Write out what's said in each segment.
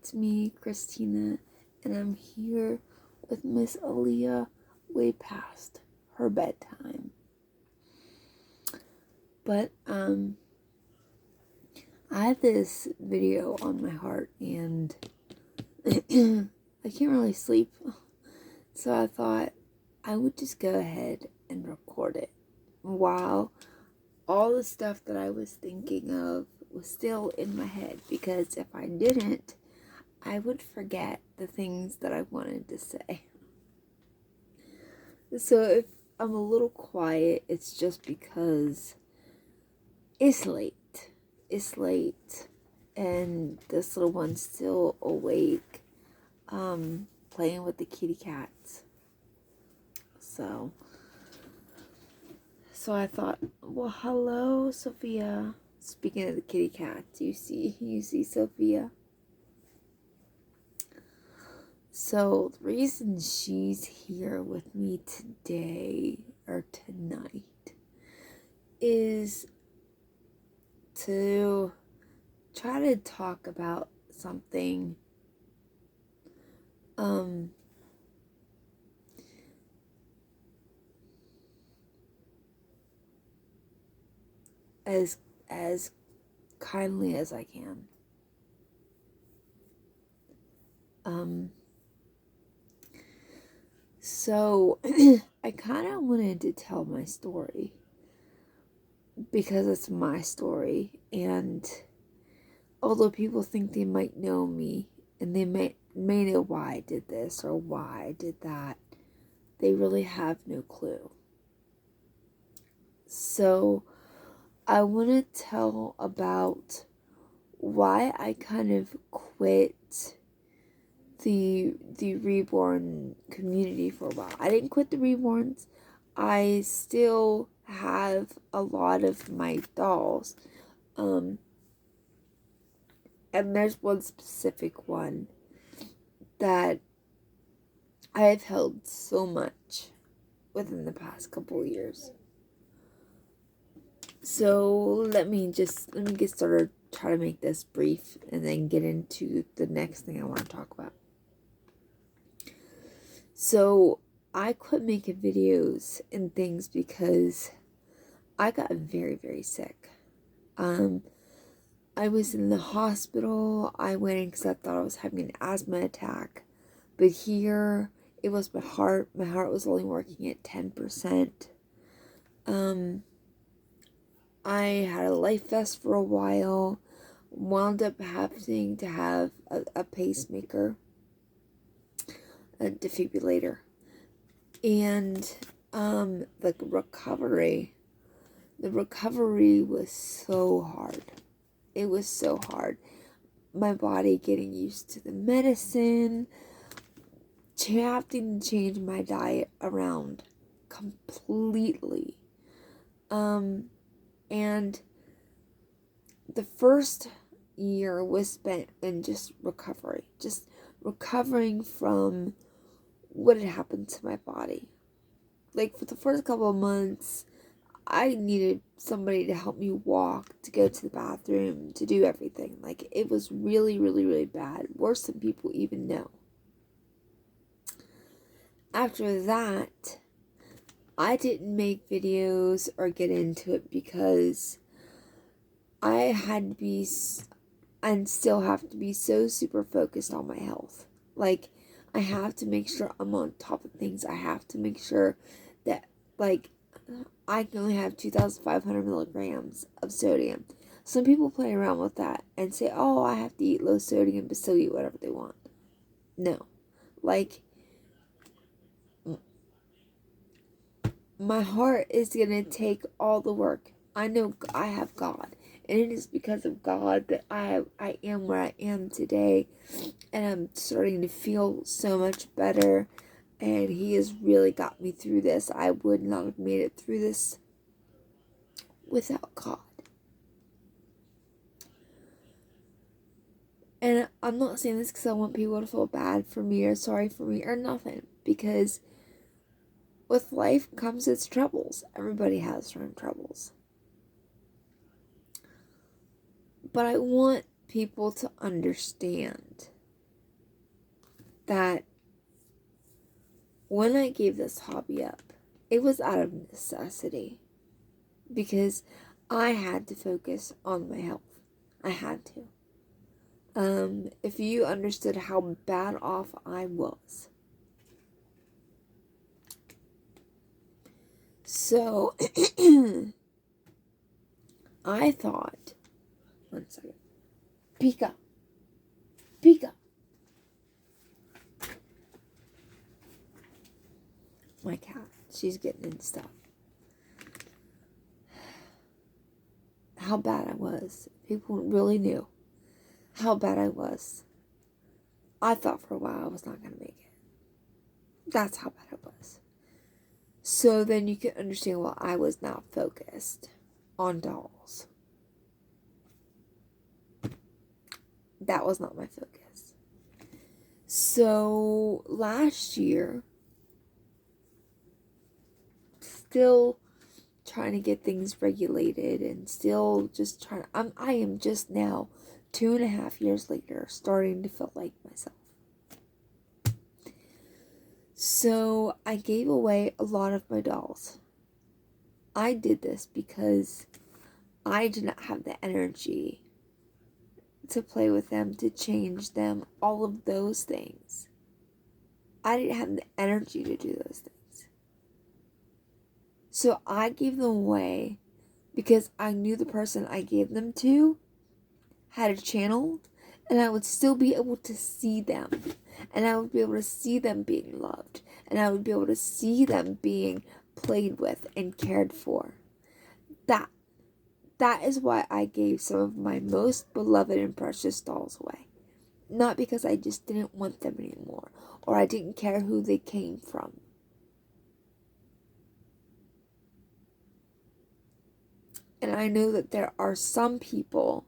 it's me, Christina, and I'm here with Miss Aaliyah way past her bedtime. But, I had this video on my heart and I can't really sleep. So I thought I would just go ahead and record it while all the stuff that I was thinking of was still in my head, because if I didn't, I would forget the things that I wanted to say. So if I'm a little quiet, it's just because it's late. It's late and this little one's still awake, playing with the kitty cats. So I thought, well, hello, Sophia. Speaking of the kitty cats, you see Sophia. So the reason she's here with me today or tonight is to try to talk about something as kindly as I can. So I kind of wanted to tell my story because it's my story, and although people think they might know me and they may know why I did this or why I did that, they really have no clue. So I want to tell about why I kind of quit the Reborn community for a while. I didn't quit the Reborns. I still have a lot of my dolls. And there's one specific one that I have held so much within the past couple of years. So let me get started, try to make this brief, and then get into the next thing I want to talk about. So I quit making videos and things because I got very, very sick. I was in the hospital. I went in because I thought I was having an asthma attack. But here, it was my heart. My heart was only working at 10%. I had a life vest for a while. Wound up having to have a pacemaker, a defibrillator. And the recovery was so hard. It was so hard. My body getting used to the medicine, having to change my diet around completely. And the first year was spent in just recovery, just recovering from what had happened to my body. Like, for the first couple of months, I needed somebody to help me walk, to go to the bathroom, to do everything. Like, it was really, really, really bad. Worse than people even know. After that, I didn't make videos or get into it because I had to be, and still have to be, so super focused on my health. Like, I have to make sure I'm on top of things. I have to make sure that, like, I can only have 2,500 milligrams of sodium. Some people play around with that and say, oh, I have to eat low sodium but still eat whatever they want. No. Like, my heart is going to take all the work. I know I have God. And it is because of God that I am where I am today. And I'm starting to feel so much better. And He has really got me through this. I would not have made it through this without God. And I'm not saying this because I want people to feel bad for me or sorry for me or nothing. Because with life comes its troubles. Everybody has their own troubles. But I want people to understand that when I gave this hobby up, it was out of necessity because I had to focus on my health. I had to. If you understood how bad off I was. So, I thought, 1 second, Pika, Pika. My cat, she's getting in stuff. How bad I was. People really knew how bad I was. I thought for a while I was not going to make it. That's how bad it was. So then you can understand why I was not focused on dolls. That was not my focus. So last year, still trying to get things regulated and still just trying to, I am just now 2.5 years later starting to feel like myself. So I gave away a lot of my dolls. I did this because I did not have the energy to play with them, to change them, all of those things. I didn't have the energy to do those things. So I gave them away because I knew the person I gave them to had a channel, and I would still be able to see them, and I would be able to see them being loved, and I would be able to see them being played with and cared for. That is why I gave some of my most beloved and precious dolls away. Not because I just didn't want them anymore, or I didn't care who they came from. And I know that there are some people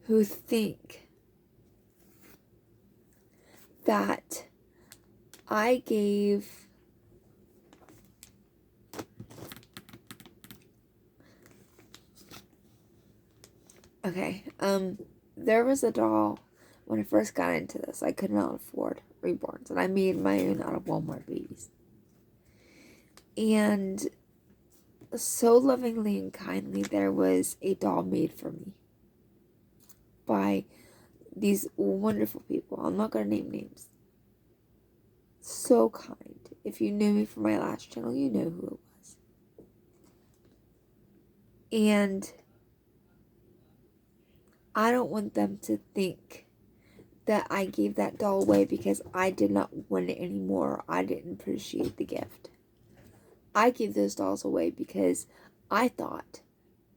who think that I gave there was a doll when I first got into this. I could not afford Reborns, and I made my own out of Walmart babies. And so lovingly and kindly, there was a doll made for me by these wonderful people. I'm not going to name names. So kind. If you knew me from my last channel, you know who it was. And I don't want them to think that I gave that doll away because I did not want it anymore. I didn't appreciate the gift. I gave those dolls away because I thought,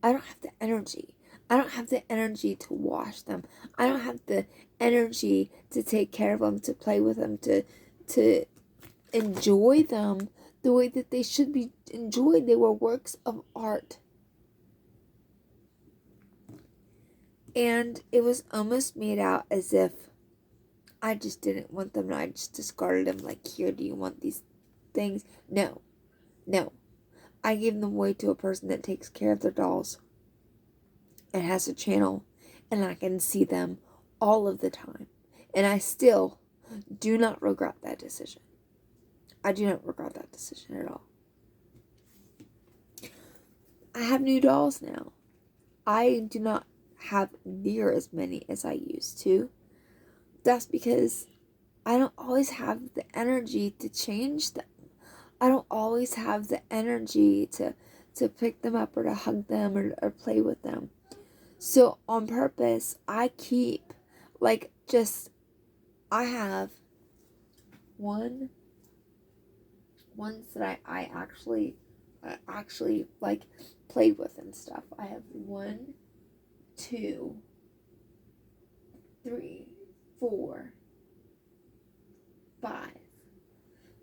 I don't have the energy. I don't have the energy to wash them. I don't have the energy to take care of them, to play with them, to enjoy them the way that they should be enjoyed. They were works of art. And it was almost made out as if I just didn't want them and I just discarded them, like, here, do you want these things? No. I gave them away to a person that takes care of their dolls and has a channel, and I can see them all of the time. And I still do not regret that decision. I do not regret that decision at all. I have new dolls now. I do not have near as many as I used to. That's because I don't always have the energy to change them. I don't always have the energy to pick them up or to hug them or play with them. So on purpose, I keep, I have ones that I actually played with and stuff. I have 1, 2, 3, 4, 5.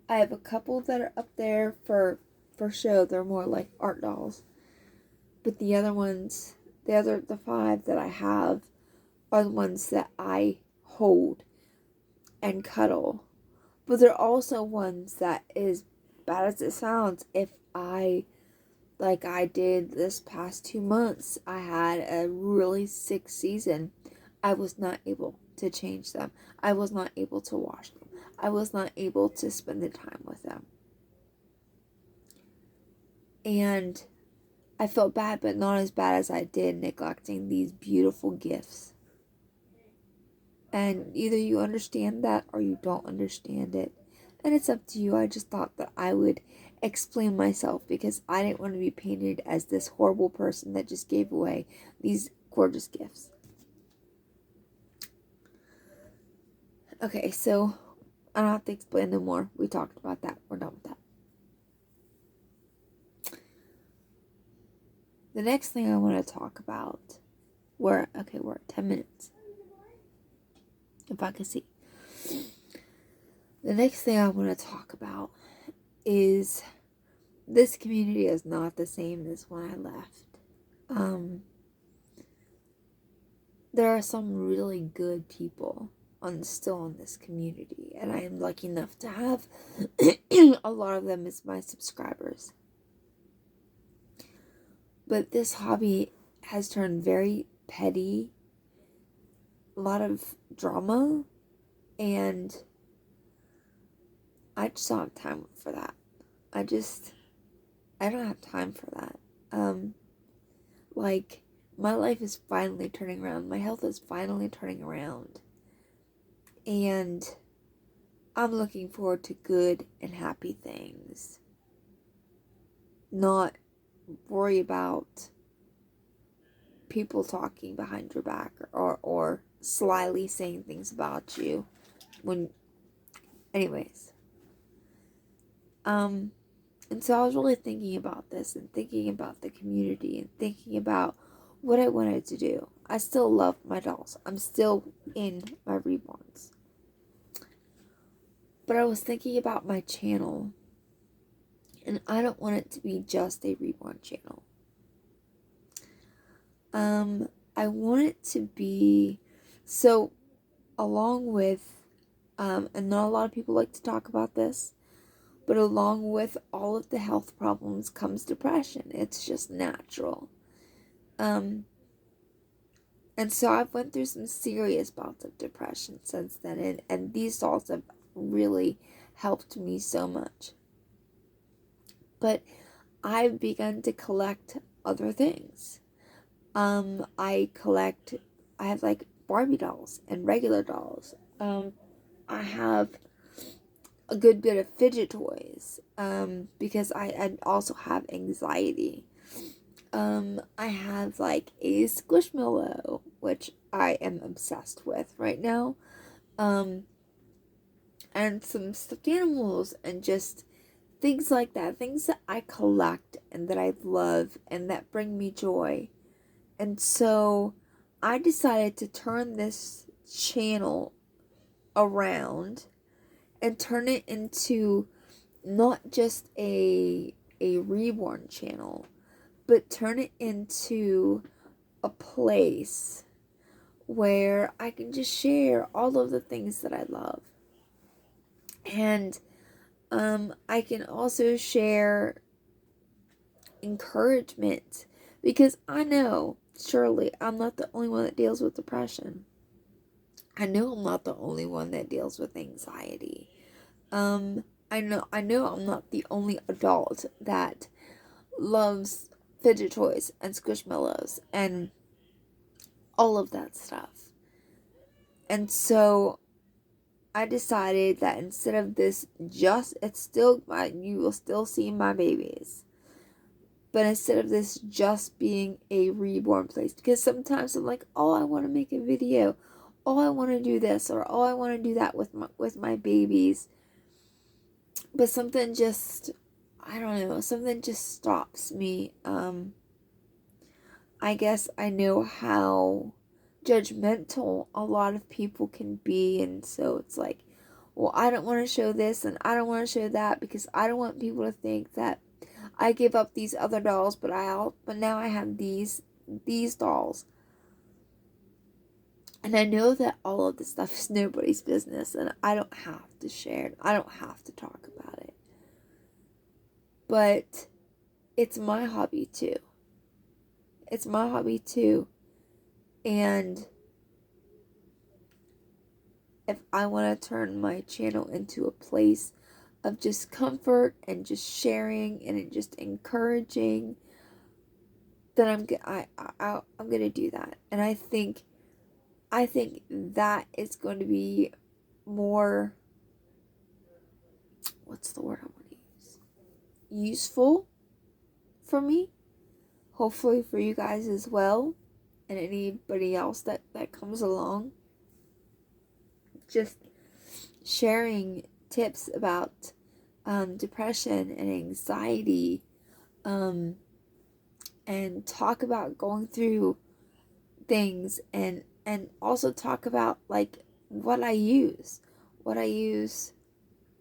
I have a couple that are up there for show. They're more like art dolls. But the other ones, the 5 that I have are the ones that I hold and cuddle. But they're also ones that, as bad as it sounds, if like I did this past 2 months, I had a really sick season. I was not able to change them. I was not able to wash them. I was not able to spend the time with them. And I felt bad, but not as bad as I did neglecting these beautiful gifts. And either you understand that or you don't understand it. And it's up to you. I just thought that I would explain myself because I didn't want to be painted as this horrible person that just gave away these gorgeous gifts. Okay, so I don't have to explain no more. We talked about that. We're done with that. The next thing I want to talk about, we're at 10 minutes. If I can see. The next thing I want to talk about is this community is not the same as when I left. There are some really good people still in this community, and I am lucky enough to have a lot of them as my subscribers. But this hobby has turned very petty, a lot of drama, and I just don't have time for that. I don't have time for that. My life is finally turning around. My health is finally turning around. And I'm looking forward to good and happy things. Not worry about people talking behind your back or slyly saying things about you anyways. And so I was really thinking about this and thinking about the community and thinking about what I wanted to do. I still love my dolls. I'm still in my Reborns. But I was thinking about my channel, and I don't want it to be just a Reborn channel. I want it to be, so along with, and not a lot of people like to talk about this, but along with all of the health problems comes depression. It's just natural. And so I've went through some serious bouts of depression since then, and these dolls have really helped me so much. But I've begun to collect other things. I have like Barbie dolls and regular dolls. I have a good bit of fidget toys, because I also have anxiety. I have like a Squishmallow, which I am obsessed with right now. And some stuffed animals and just things like that. Things that I collect and that I love and that bring me joy. And so I decided to turn this channel around and turn it into not just a Reborn channel, but turn it into a place where I can just share all of the things that I love. And I can also share encouragement, because I know, surely, I'm not the only one that deals with depression. I know I'm not the only one that deals with anxiety. I know I'm not the only adult that loves fidget toys and Squishmallows and all of that stuff. And so I decided that instead of this you will still see my babies. But instead of this just being a Reborn place, because sometimes I'm like, oh, I want to make a video. Oh, I want to do this, or oh, I want to do that with my babies. But something just, I don't know, something just stops me. I guess I know how judgmental a lot of people can be, and so it's like, well, I don't want to show this and I don't want to show that because I don't want people to think that I give up these other dolls, but now I have these dolls. And I know that all of this stuff is nobody's business, and I don't have to share it. I don't have to talk about it. But it's my hobby too. It's my hobby too. And if I want to turn my channel into a place of just comfort and just sharing and just encouraging, then I'm gonna do that. And I think that is going to be more, what's the word I want to use? Useful for me. Hopefully for you guys as well. And anybody else that comes along. Just sharing tips about depression and anxiety, and talk about going through things, and also talk about like what I use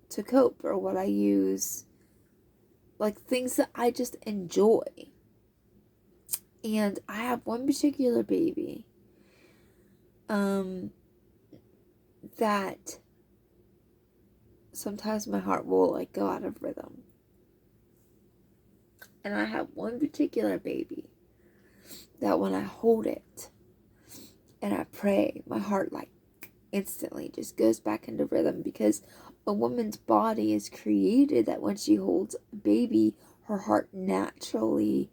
to cope, or what I use, like things that I just enjoy. And I have one particular baby that sometimes my heart will like go out of rhythm. And I have one particular baby that when I hold it and I pray, my heart like instantly just goes back into rhythm, because a woman's body is created that when she holds a baby, her heart naturally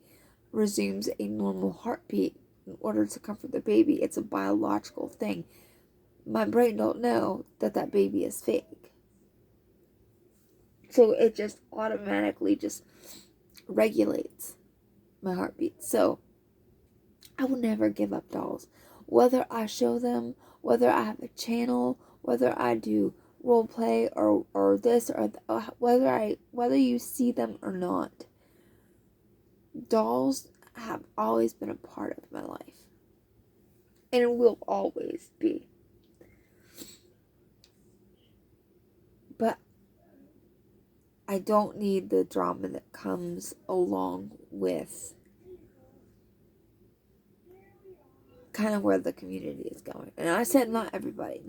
resumes a normal heartbeat in order to comfort the baby. It's a biological thing. My brain don't know that baby is fake. So it just automatically just regulates my heartbeat. So I will never give up dolls. Whether I show them, whether I have a channel, whether I do role play or this or whether you see them or not, dolls have always been a part of my life. And it will always be. But I don't need the drama that comes along with kind of where the community is going. And I said not everybody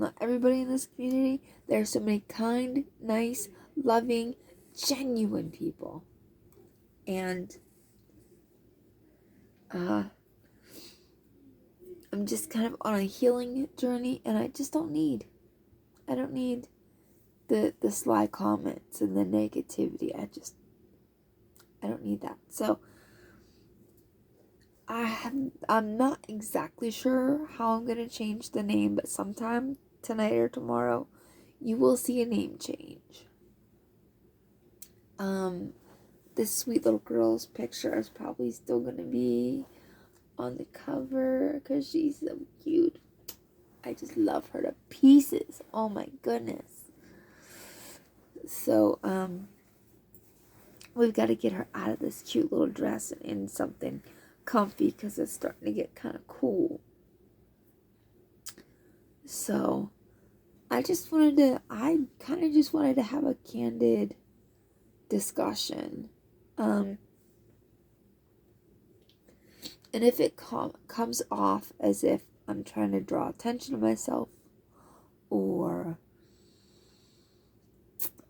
in this community. There are so many kind, nice, loving, genuine people. And I'm just kind of on a healing journey, and I don't need the sly comments and the negativity. I don't need that. So I'm not exactly sure how I'm gonna change the name, but sometime tonight or tomorrow you will see a name change. This sweet little girl's picture is probably still gonna be on the cover because she's so cute. I just love her to pieces. Oh my goodness. So we've got to get her out of this cute little dress and in something comfy, because it's starting to get kind of cool. So I kind of just wanted to have a candid discussion. And if it comes off as if I'm trying to draw attention to myself, or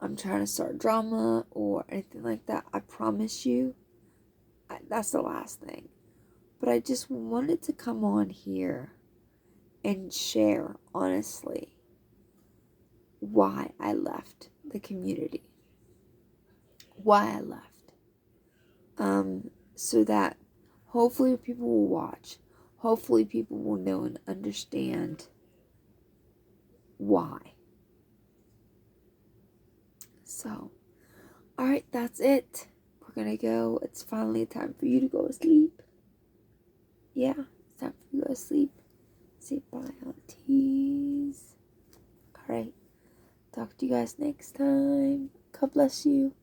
I'm trying to start drama or anything like that, I promise you, that's the last thing. But I just wanted to come on here and share honestly why I left the community. Why I left. So that hopefully people will watch. Hopefully people will know and understand why. So, alright, that's it. We're gonna go. It's finally time for you to go to sleep. Yeah, it's time for you to go to sleep. Say bye, aunties. Alright, talk to you guys next time. God bless you.